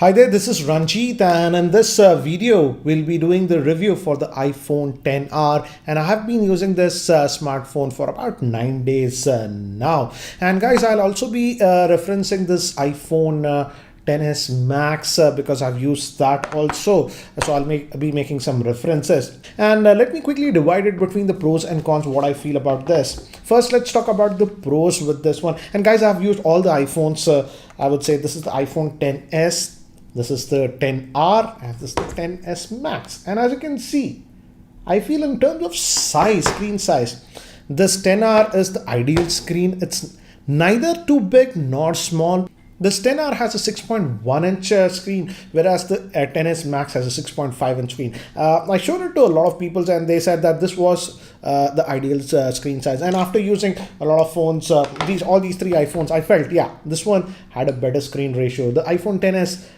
Hi there, this is Ranjit, and in this video, we'll be doing the review for the iPhone XR. And I have been using this smartphone for about 9 days now. And guys, I'll also be referencing this iPhone XS Max because I've used that also. So I'll be making some references. And let me quickly divide it between the pros and cons, what I feel about this. First, let's talk about the pros with this one. And guys, I've used all the iPhones. I would say this is the iPhone XS. This is the XR and this is the XS Max. And as you can see, I feel in terms of size, screen size, this XR is the ideal screen. It's neither too big nor small. This XR has a 6.1 inch screen, whereas the XS Max has a 6.5 inch screen. I showed it to a lot of people and they said that this was the ideal screen size. And after using a lot of phones, all these three iPhones, I felt, yeah, this one had a better screen ratio. The iPhone XS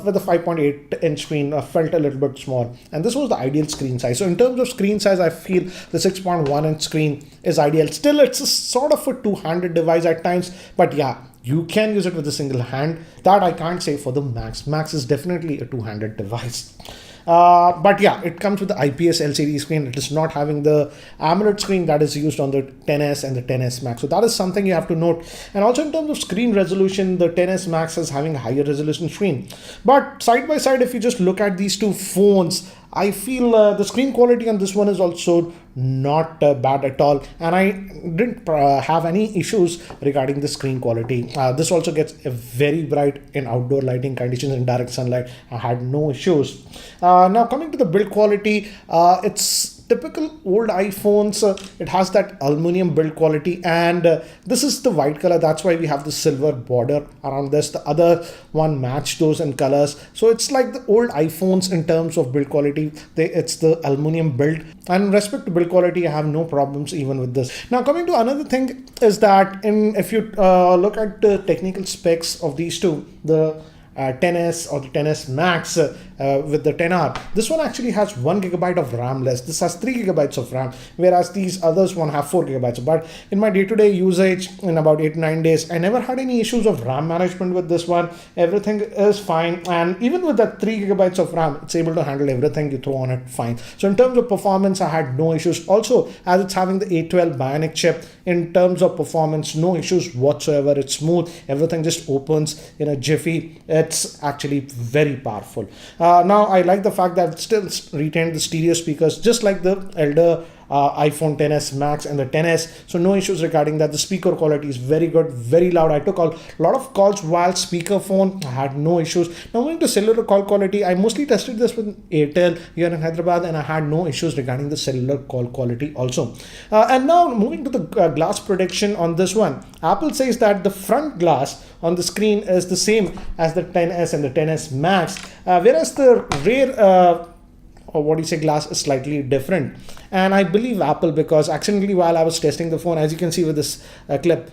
with a 5.8 inch screen felt a little bit small. And this was the ideal screen size. So in terms of screen size, I feel the 6.1 inch screen is ideal. Still, it's a sort of a two-handed device at times, but yeah, you can use it with a single hand. That I can't say for the Max. Max is definitely a two-handed device. But yeah, it comes with the IPS LCD screen. It is not having the AMOLED screen that is used on the XS and the XS Max. So that is something you have to note. And also in terms of screen resolution, the XS Max is having a higher resolution screen. But side by side, if you just look at these two phones, I feel the screen quality on this one is also not bad at all. And I didn't have any issues regarding the screen quality. This also gets very bright in outdoor lighting conditions in direct sunlight. I had no issues. Now coming to the build quality, it's typical old iPhones. It has that aluminum build quality, and this is the white color. That's why we have the silver border around this. The other one matched those in colors. So it's like the old iPhones in terms of build quality. It's the aluminum build. And in respect to build quality, I have no problems even with this. Now coming to another thing is that if you look at the technical specs of these two, the XS or the XS Max with the XR. This one actually has 1 GB of RAM less. This has 3 GB of RAM, whereas these others one have 4 GB. But in my day-to-day usage in about 8-9 days, I never had any issues of RAM management with this one. Everything is fine. And even with that 3 GB of RAM, it's able to handle everything you throw on it fine. So in terms of performance, I had no issues. Also, as it's having the A12 Bionic chip, in terms of performance, no issues whatsoever. It's smooth. Everything just opens in a jiffy. It's actually very powerful. Now I like the fact that it still retained the stereo speakers just like the elder iPhone XS Max and the XS. So no issues regarding that. The speaker quality is very good, very loud. I took a lot of calls while speakerphone. I had no issues. Now moving to cellular call quality, I mostly tested this with Airtel here in Hyderabad and I had no issues regarding the cellular call quality also. And now moving to the glass protection on this one, Apple says that the front glass on the screen is the same as the XS and the XS Max, whereas the rear or what do you say, glass is slightly different. And I believe Apple, because accidentally while I was testing the phone, as you can see with this clip,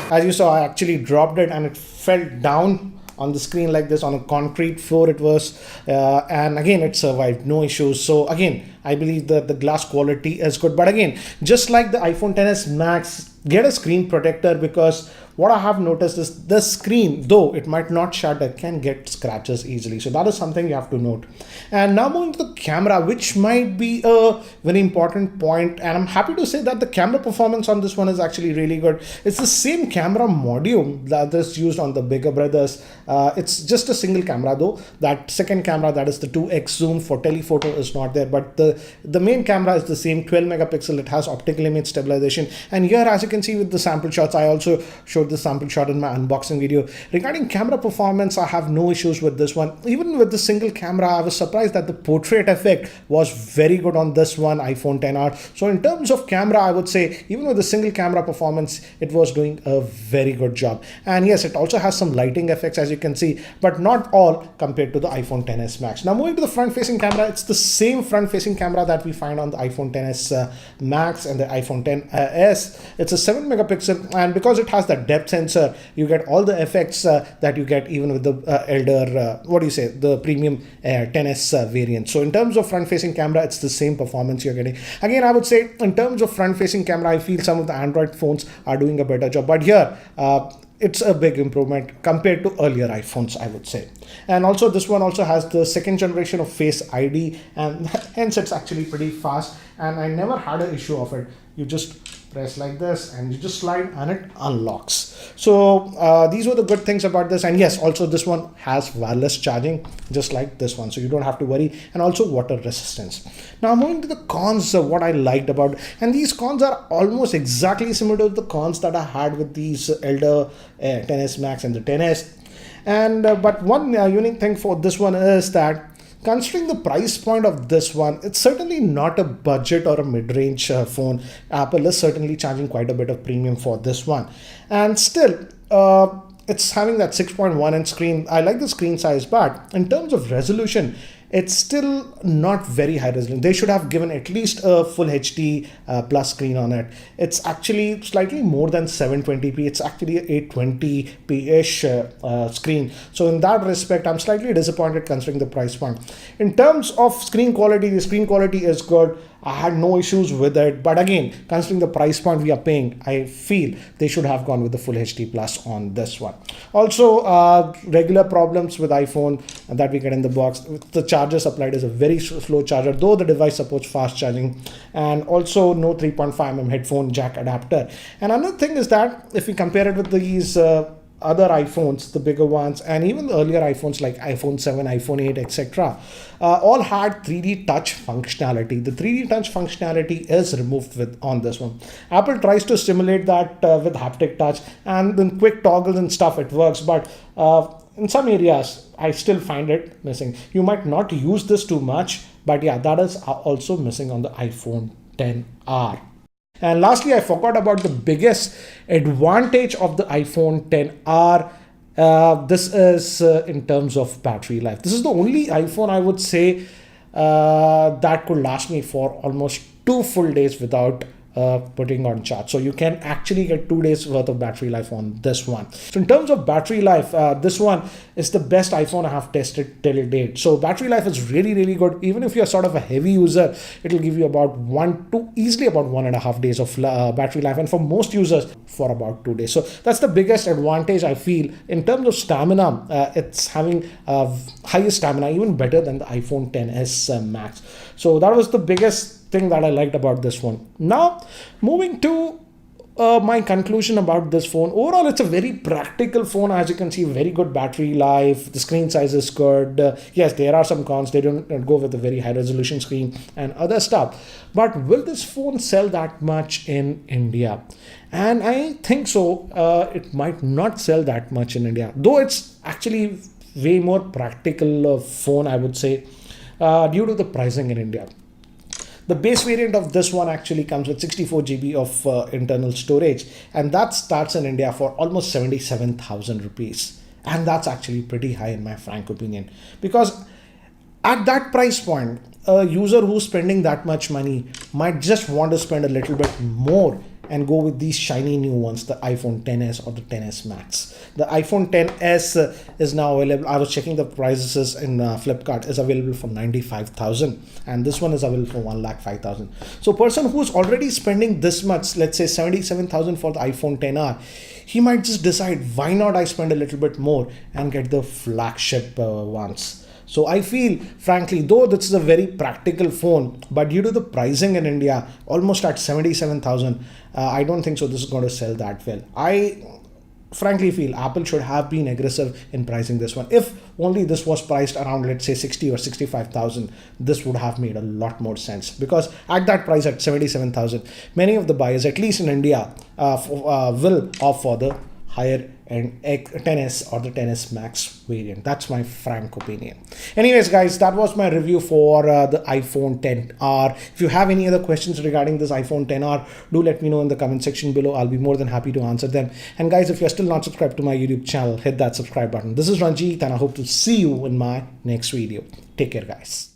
as you saw, I actually dropped it and it fell down on the screen like this on a concrete floor it was, and again it survived, no issues. So again, I believe that the glass quality is good. But again, just like the iPhone XS Max, get a screen protector, because what I have noticed is the screen, though it might not shatter, can get scratches easily. So that is something you have to note. And now moving to the camera, which might be a very important point. And I'm happy to say that the camera performance on this one is actually really good. It's the same camera module that is used on the bigger brothers. It's just a single camera though. That second camera, that is the 2x zoom for telephoto, is not there. But the main camera is the same, 12 megapixel. It has optical image stabilization. And here, as you can see with the sample shots, I also showed the sample shot in my unboxing video. Regarding camera performance, I have no issues with this one. Even with the single camera, I was surprised that the portrait effect was very good on this one, iPhone XR. So in terms of camera, I would say even with the single camera performance, it was doing a very good job. And yes, it also has some lighting effects, as you can see, but not all compared to the iPhone XS Max. Now moving to the front-facing camera, it's the same front-facing camera that we find on the iPhone XS Max and the iPhone XS. It's a 7 megapixel, and because it has that depth sensor, you get all the effects that you get even with the elder, the premium XS variant. So in terms of front-facing camera, it's the same performance you're getting. Again, I would say in terms of front-facing camera, I feel some of the Android phones are doing a better job. But here, it's a big improvement compared to earlier iPhones, I would say. And also this one also has the second generation of Face ID, and hence it's actually pretty fast, and I never had an issue of it. You just press like this and you just slide and it unlocks. So these were the good things about this. And yes, also this one has wireless charging just like this one, so you don't have to worry, and also water resistance. Now moving to the cons of what I liked about, and these cons are almost exactly similar to the cons that I had with these elder XS Max and the XS. And but one unique thing for this one is that, considering the price point of this one, it's certainly not a budget or a mid-range phone. Apple is certainly charging quite a bit of premium for this one. And still, it's having that 6.1-inch screen. I like the screen size, but in terms of resolution, it's still not very high resolution. They should have given at least a full HD plus screen on it. It's actually slightly more than 720p. It's actually a 820p-ish screen. So in that respect, I'm slightly disappointed considering the price point. In terms of screen quality, the screen quality is good. I had no issues with it. But again, considering the price point we are paying, I feel they should have gone with the full HD plus on this one. Also, regular problems with iPhone that we get in the box. The charger supplied is a very slow charger, though the device supports fast charging, and also no 3.5mm headphone jack adapter. And another thing is that if we compare it with these other iPhones, the bigger ones, and even the earlier iPhones like iPhone 7, iPhone 8, etc., all had 3D touch functionality. The 3D touch functionality is removed on this one. Apple tries to simulate that with haptic touch, and then quick toggles and stuff, it works, but in some areas I still find it missing. You might not use this too much, but yeah, that is also missing on the iPhone XR. And lastly, I forgot about the biggest advantage of the iPhone XR. This is in terms of battery life. This is the only iPhone I would say that could last me for almost 2 full days without putting on charge. So you can actually get 2 days worth of battery life on this one. So in terms of battery life, this one is the best iPhone I have tested till date. So battery life is really, really good. Even if you're sort of a heavy user, it will give you about easily about 1.5 days of battery life. And for most users, for about 2 days. So that's the biggest advantage I feel. In terms of stamina, it's having highest stamina, even better than the iPhone XS Max. So that was the biggest thing that I liked about this one. Now, moving to my conclusion about this phone. Overall, it's a very practical phone. As you can see, very good battery life. The screen size is good. Yes, there are some cons. They don't go with a very high resolution screen and other stuff. But will this phone sell that much in India? And I think so. It might not sell that much in India, though it's actually way more practical phone, I would say, due to the pricing in India. The base variant of this one actually comes with 64 GB of internal storage, and that starts in India for almost 77,000 rupees. And that's actually pretty high in my frank opinion, because at that price point, a user who's spending that much money might just want to spend a little bit more and go with these shiny new ones, the iPhone XS or the XS Max. The iPhone XS is now available. I was checking the prices in Flipkart, is available for 95,000, and this one is available for 105,000. So person who's already spending this much, let's say 77,000 for the iPhone XR, he might just decide, why not I spend a little bit more and get the flagship ones. So I feel, frankly, though this is a very practical phone, but due to the pricing in India, almost at 77,000, I don't think so this is going to sell that well. I frankly feel Apple should have been aggressive in pricing this one. If only this was priced around, let's say 60 or 65,000, this would have made a lot more sense, because at that price, at 77,000, many of the buyers, at least in India, will opt for the higher and XS or the XS Max variant. That's my frank opinion. Anyways, guys, that was my review for the iPhone XR. If you have any other questions regarding this iPhone XR, do let me know in the comment section below. I'll be more than happy to answer them. And guys, if you're still not subscribed to my YouTube channel, hit that subscribe button. This is Ranjit, and I hope to see you in my next video. Take care, guys.